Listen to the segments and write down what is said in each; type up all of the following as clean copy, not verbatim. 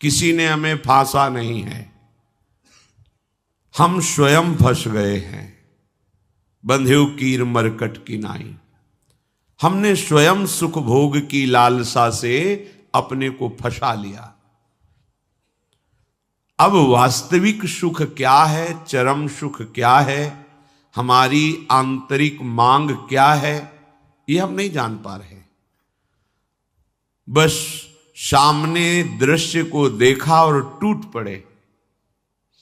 किसी ने हमें फांसा नहीं है, हम स्वयं फंस गए हैं। बंधेउ कीर मरकट की नाई, हमने स्वयं सुख भोग की लालसा से अपने को फंसा लिया। अब वास्तविक सुख क्या है, चरम सुख क्या है, हमारी आंतरिक मांग क्या है, ये हम नहीं जान पा रहे। बस सामने दृश्य को देखा और टूट पड़े,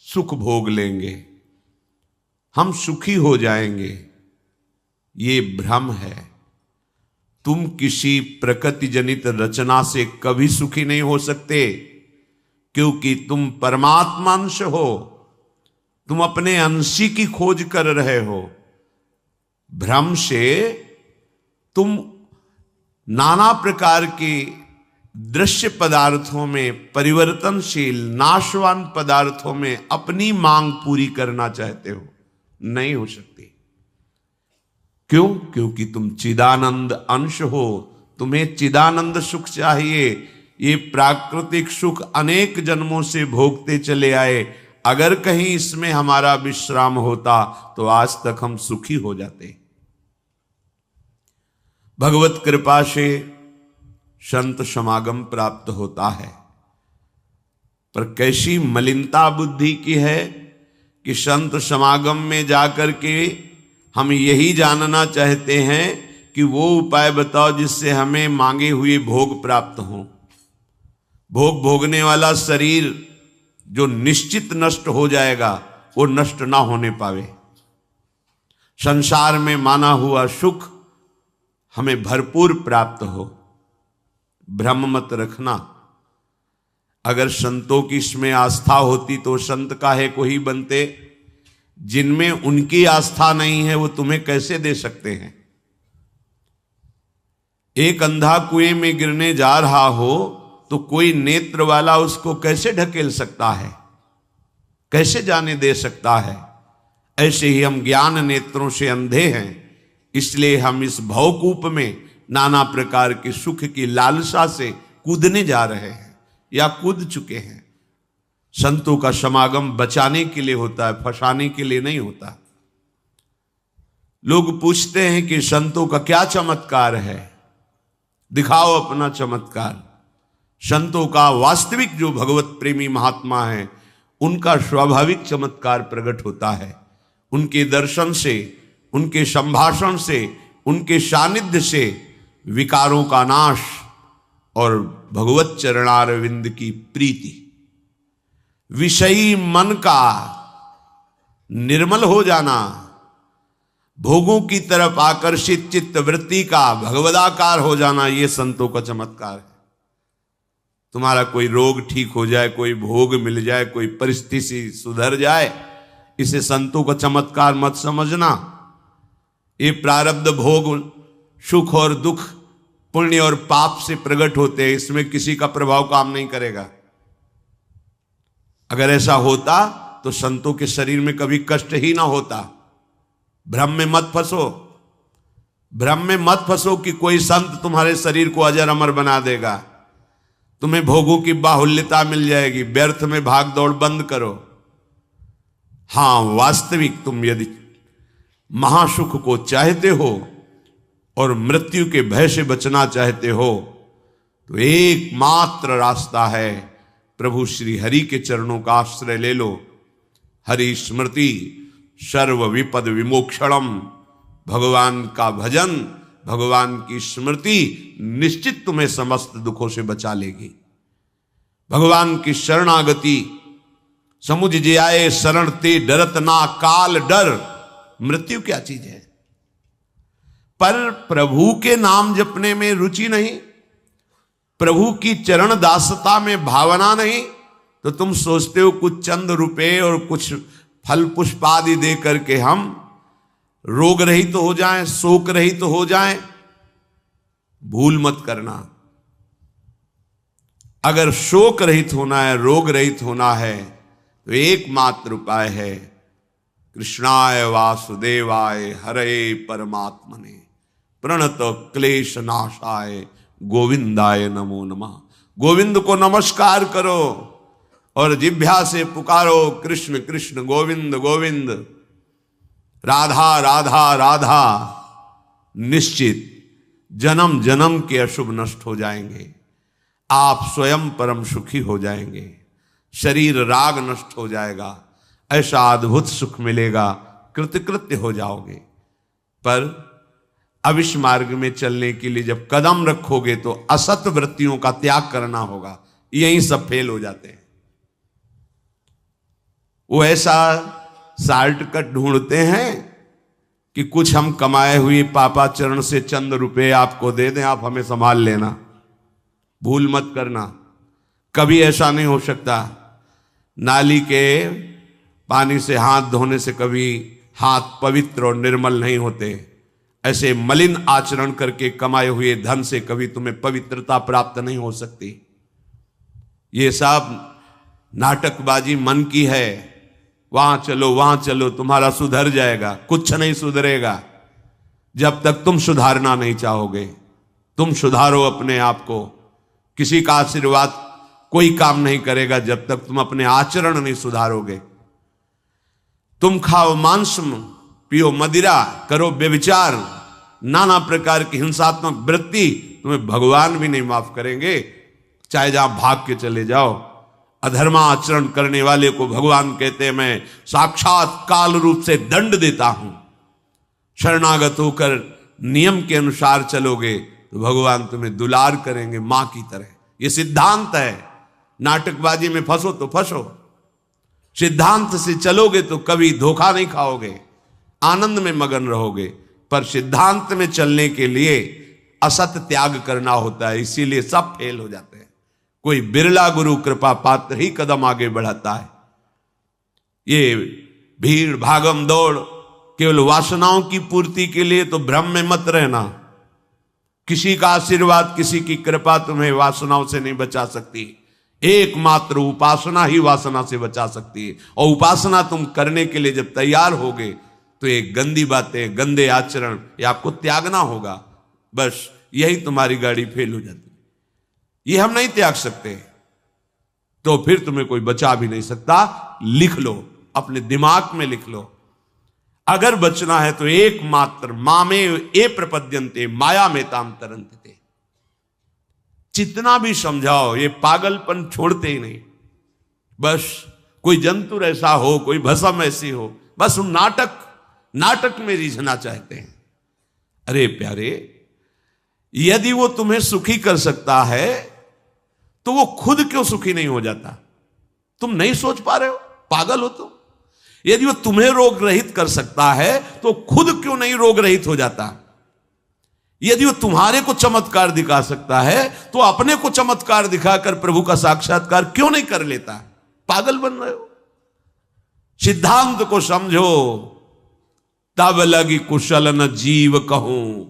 सुख भोग लेंगे, हम सुखी हो जाएंगे। ये भ्रम है। तुम किसी प्रकृति जनित रचना से कभी सुखी नहीं हो सकते, क्योंकि तुम परमात्मा अंश हो, तुम अपने अंशी की खोज कर रहे हो। भ्रम से तुम नाना प्रकार के दृश्य पदार्थों में, परिवर्तनशील नाशवान पदार्थों में अपनी मांग पूरी करना चाहते हो, नहीं हो सकती। क्यों? क्योंकि तुम चिदानंद अंश हो, तुम्हें चिदानंद सुख चाहिए। ये प्राकृतिक सुख अनेक जन्मों से भोगते चले आए, अगर कहीं इसमें हमारा विश्राम होता तो आज तक हम सुखी हो जाते। भगवत कृपा से संत समागम प्राप्त होता है, पर कैसी मलिनता बुद्धि की है कि संत समागम में जाकर के हम यही जानना चाहते हैं कि वो उपाय बताओ जिससे हमें मांगे हुए भोग प्राप्त हों। भोग भोगने वाला शरीर जो निश्चित नष्ट हो जाएगा, वो नष्ट ना होने पावे। संसार में माना हुआ सुख हमें भरपूर प्राप्त हो। भ्रम मत रखना। अगर संतों की इसमें आस्था होती तो संत काहे को ही बनते। जिनमें उनकी आस्था नहीं है वो तुम्हें कैसे दे सकते हैं। एक अंधा कुएं में गिरने जा रहा हो तो कोई नेत्र वाला उसको कैसे ढकेल सकता है, कैसे जाने दे सकता है। ऐसे ही हम ज्ञान नेत्रों से अंधे हैं, इसलिए हम इस भवकूप में नाना प्रकार के सुख की लालसा से कूदने जा रहे हैं या कूद चुके हैं। संतों का समागम बचाने के लिए होता है, फंसाने के लिए नहीं होता। लोग पूछते हैं कि संतों का क्या चमत्कार है, दिखाओ अपना चमत्कार। संतों का वास्तविक जो भगवत प्रेमी महात्मा है, उनका स्वाभाविक चमत्कार प्रकट होता है। उनके दर्शन से, उनके संभाषण से, उनके सानिध्य से विकारों का नाश और भगवत चरणारविंद की प्रीति, विषयी मन का निर्मल हो जाना, भोगों की तरफ आकर्षित चित्त वृत्ति का भगवदाकार हो जाना, ये संतों का चमत्कार है। तुम्हारा कोई रोग ठीक हो जाए, कोई भोग मिल जाए, कोई परिस्थिति सुधर जाए, इसे संतों का चमत्कार मत समझना। ये प्रारब्ध भोग सुख और दुख, पुण्य और पाप से प्रकट होते हैं, इसमें किसी का प्रभाव काम नहीं करेगा। अगर ऐसा होता तो संतों के शरीर में कभी कष्ट ही ना होता। भ्रम में मत फंसो, भ्रम में मत फंसो कि कोई संत तुम्हारे शरीर को अजर अमर बना देगा, तुम्हें भोगों की बाहुल्यता मिल जाएगी। व्यर्थ में भाग दौड़ बंद करो। हां, वास्तविक तुम यदि महासुख को चाहते हो और मृत्यु के भय से बचना चाहते हो तो एकमात्र रास्ता है प्रभु श्री हरि के चरणों का आश्रय ले लो। हरि स्मृति सर्व विपद विमोक्षणम। भगवान का भजन, भगवान की स्मृति निश्चित तुम्हें समस्त दुखों से बचा लेगी। भगवान की शरणागति, समुझ जे आए शरण ते डरत ना काल डर। मृत्यु क्या चीज है? पर प्रभु के नाम जपने में रुचि नहीं, प्रभु की चरण दासता में भावना नहीं, तो तुम सोचते हो कुछ चंद रुपए और कुछ फल पुष्प आदि दे करके हम रोग रहित तो हो जाएं, शोक रहित तो हो जाएं। भूल मत करना। अगर शोक रहित होना है, रोग रहित होना है, तो एकमात्र उपाय है कृष्णाय वासुदेवाय हरे परमात्मने प्रणत क्लेश नाशाय गोविंदाय नमो नमः। गोविंद को नमस्कार करो और जिह्वा से पुकारो कृष्ण कृष्ण गोविंद गोविंद, राधा राधा राधा। निश्चित जन्म जन्म के अशुभ नष्ट हो जाएंगे, आप स्वयं परम सुखी हो जाएंगे, शरीर राग नष्ट हो जाएगा, ऐसा अद्भुत सुख मिलेगा, कृतकृत्य हो जाओगे। पर अब इस मार्ग में चलने के लिए जब कदम रखोगे तो असत वृत्तियों का त्याग करना होगा। यहीं सब फेल हो जाते हैं। वो ऐसा शॉर्टकट ढूंढते हैं कि कुछ हम कमाए हुए पापाचरण से चंद रुपए आपको दे दें, आप हमें संभाल लेना, भूल मत करना। कभी ऐसा नहीं हो सकता। नाली के पानी से हाथ धोने से कभी हाथ पवित्र और निर्मल नहीं होते। ऐसे मलिन आचरण करके कमाए हुए धन से कभी तुम्हें पवित्रता प्राप्त नहीं हो सकती। ये सब नाटकबाजी मन की है। वहां चलो तुम्हारा सुधर जाएगा, कुछ नहीं सुधरेगा जब तक तुम सुधारना नहीं चाहोगे। तुम सुधारो अपने आप को। किसी का आशीर्वाद कोई काम नहीं करेगा जब तक तुम अपने आचरण नहीं सुधारोगे। तुम खाओ मांस, पियो मदिरा, करो व्यभिचार, नाना प्रकार की हिंसात्मक वृत्ति, तुम्हें भगवान भी नहीं माफ करेंगे, चाहे जहां भाग के चले जाओ। अधर्मा आचरण करने वाले को भगवान कहते हैं मैं साक्षात काल रूप से दंड देता हूं। शरणागत होकर नियम के अनुसार चलोगे तो भगवान तुम्हें दुलार करेंगे मां की तरह। यह सिद्धांत है। नाटकबाजी में फंसो तो फंसो, सिद्धांत से चलोगे तो कभी धोखा नहीं खाओगे, आनंद में मगन रहोगे। पर सिद्धांत में चलने के लिए असत त्याग करना होता है, इसीलिए सब फेल हो जाते हैं। कोई बिरला गुरु कृपा पात्र ही कदम आगे बढ़ाता है। ये भीड़ भागम दौड़ केवल वासनाओं की पूर्ति के लिए तो भ्रम में मत रहना। किसी का आशीर्वाद, किसी की कृपा तुम्हें वासनाओं से नहीं बचा सकती। एकमात्र उपासना ही वासना से बचा सकती है। और उपासना तुम करने के लिए जब तैयार होगे तो ये गंदी बातें, गंदे आचरण ये आपको त्यागना होगा। बस यही तुम्हारी गाड़ी फेल हो जाती है। ये हम नहीं त्याग सकते तो फिर तुम्हें कोई बचा भी नहीं सकता। लिख लो, अपने दिमाग में लिख लो। अगर बचना है तो एकमात्र मामे ए प्रपद्यन्ते माया में ताम तरंते। जितना भी समझाओ ये पागलपन छोड़ते ही नहीं। बस कोई जंतुर ऐसा हो, कोई भस्म ऐसी हो, बस हम नाटक में रिझना चाहते हैं। अरे प्यारे, यदि वो तुम्हें सुखी कर सकता है तो वो खुद क्यों सुखी नहीं हो जाता? तुम नहीं सोच पा रहे हो? पागल हो तुम? यदि वो तुम्हें रोग रहित कर सकता है तो खुद क्यों नहीं रोग रहित हो जाता? यदि वो तुम्हारे को चमत्कार दिखा सकता है तो अपने को चमत्कार दिखाकर प्रभु का साक्षात्कार क्यों नहीं कर लेता? पागल बन रहे हो। सिद्धांत को समझो। तब लगी कुशल न जीव कहूं,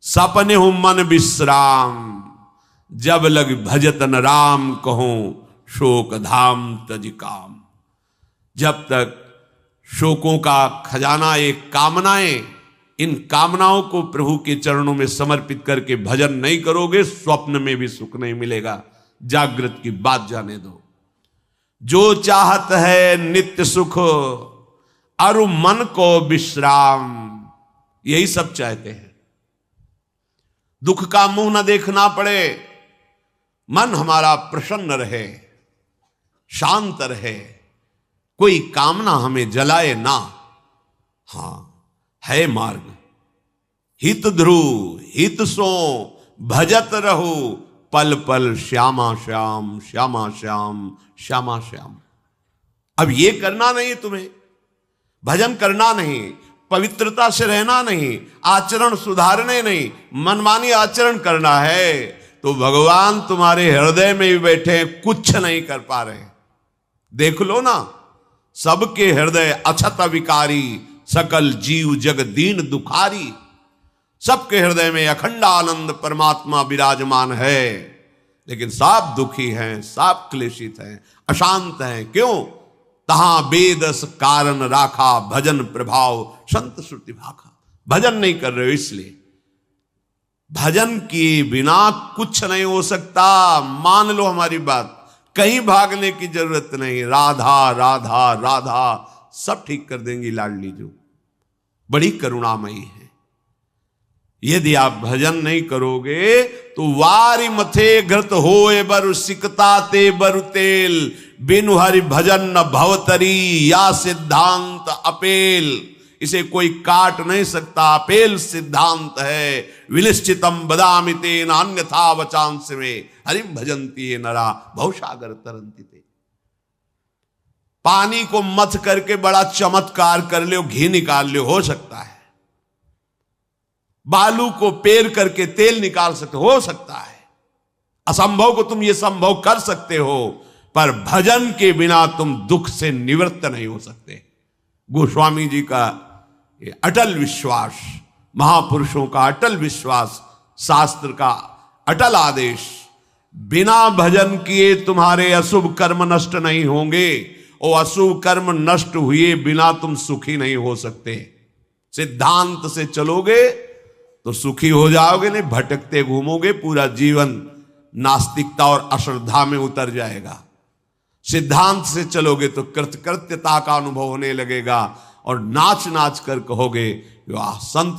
सपने हूं मन विश्राम। जब लग भजत न राम कहूं, शोक धाम तज काम। जब तक शोकों का खजाना एक कामनाएं, इन कामनाओं को प्रभु के चरणों में समर्पित करके भजन नहीं करोगे, स्वप्न में भी सुख नहीं मिलेगा। जागृत की बात जाने दो। जो चाहत है नित्य सुख, अरु मन को विश्राम। यही सब चाहते हैं। दुख का मुंह न देखना पड़े, मन हमारा प्रसन्न रहे, शांत रहे, कोई कामना हमें जलाए ना। हां, है मार्ग। हित ध्रुव हित सो भजत रहो, पल पल श्यामा श्याम श्यामा श्याम श्यामा श्याम। अब ये करना नहीं तुम्हें, भजन करना नहीं, पवित्रता से रहना नहीं, आचरण सुधारने नहीं, मनमानी आचरण करना है तो भगवान तुम्हारे हृदय में भी बैठे, कुछ नहीं कर पा रहे। देख लो ना, सबके हृदय अछत विकारी, सकल जीव जग दीन दुखारी। सबके हृदय में अखंड आनंद परमात्मा विराजमान है, लेकिन सब दुखी हैं, सब क्लेशित हैं, अशांत हैं। क्यों? तहां बेदस कारण राखा, भजन प्रभाव संत श्रुति भाखा। भजन नहीं कर रहे हो इसलिए। भजन किए बिना कुछ नहीं हो सकता। मान लो हमारी बात, कहीं भागने की जरूरत नहीं। राधा राधा राधा सब ठीक कर देंगी लाडली जो, बड़ी करुणामयी है। यदि आप भजन नहीं करोगे तो वारी मथे घृत होए बरु सिकता ते बरु तेल, बिनु हरि भजन न भवतरी या सिद्धांत अपेल। इसे कोई काट नहीं सकता, अपेल सिद्धांत है। विनिश्चितम बदामि तेन अन्यथा वचांस में, हरिम भजन्ति ये नरा भवसागर तरन्ति ते। पानी को मथ करके बड़ा चमत्कार कर लो, घी निकाल लो, हो सकता है। बालू को पेर करके तेल निकाल सकते, हो सकता है। असंभव को तुम ये संभव कर सकते हो, पर भजन के बिना तुम दुख से निवृत्त नहीं हो सकते। गोस्वामी जी का ये अटल विश्वास, महापुरुषों का अटल विश्वास, शास्त्र का अटल आदेश, बिना भजन किए तुम्हारे अशुभ कर्म नष्ट नहीं होंगे, और अशुभ कर्म नष्ट हुए बिना तुम सुखी नहीं हो सकते। सिद्धांत से चलोगे तो सुखी हो जाओगे, नहीं भटकते घूमोगे, पूरा जीवन नास्तिकता और अश्रद्धा में उतर जाएगा। सिद्धांत से चलोगे तो कृतकृत्यता का अनुभव होने लगेगा, और नाच नाच कर कहोगे वाह संत